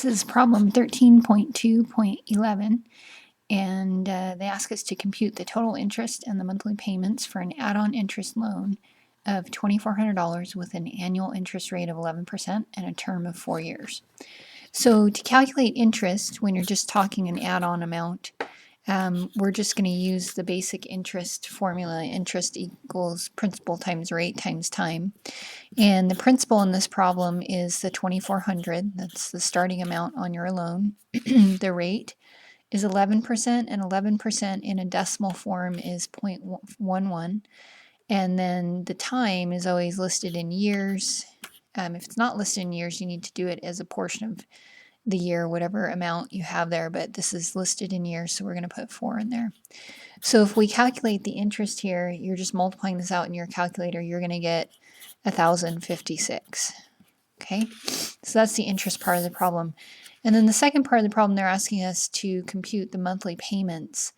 This is problem 13.2.11, and they ask us to compute the total interest and the monthly payments for an add-on interest loan of $2,400 with an annual interest rate of 11% and a term of 4 years. So to calculate interest, when you're just talking an add-on amount, we're just going to use the basic interest formula. Interest equals principal times rate times time. And the principal in this problem is the 2,400. That's the starting amount on your loan. The rate is 11%, and 11% in a decimal form is 0.11. And then the time is always listed in years. If it's not listed in years, you need to do it as a portion of the year, whatever amount you have there, but this is listed in years, so we're going to put 4 in there. So if we calculate the interest here, you're just multiplying this out in your calculator, you're going to get 1,056. Okay, so that's the interest part of the problem. And then the second part of the problem, they're asking us to compute the monthly payments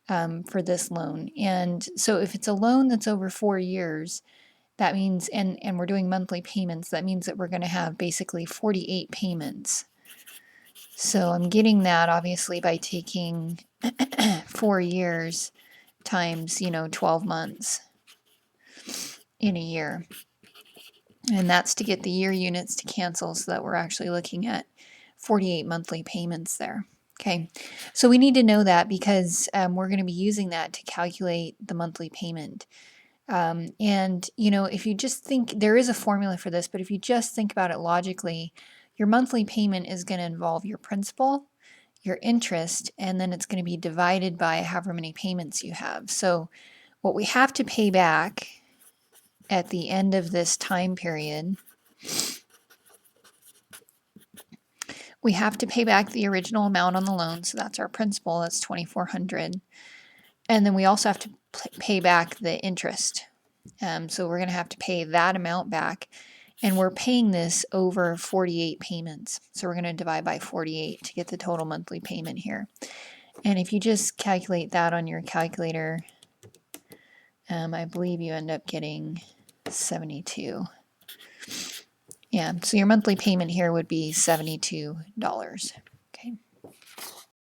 for this loan. And so if it's a loan that's over 4 years, that means, and we're doing monthly payments, that means that we're going to have basically 48 payments. So I'm getting that obviously by taking 4 years times, 12 months in a year. And that's to get the year units to cancel so that we're actually looking at 48 monthly payments there. Okay, so we need to know that because we're going to be using that to calculate the monthly payment. And, if you just think, there is a formula for this, but if you just think about it logically, your monthly payment is going to involve your principal, your interest, and then it's going to be divided by however many payments you have. So what we have to pay back at the end of this time period, we have to pay back the original amount on the loan, so that's our principal, that's $2,400. And then we also have to pay back the interest. So we're going to have to pay that amount back. And we're paying this over 48 payments. So we're going to divide by 48 to get the total monthly payment here. And if you just calculate that on your calculator, I believe you end up getting 72. Yeah, so your monthly payment here would be $72.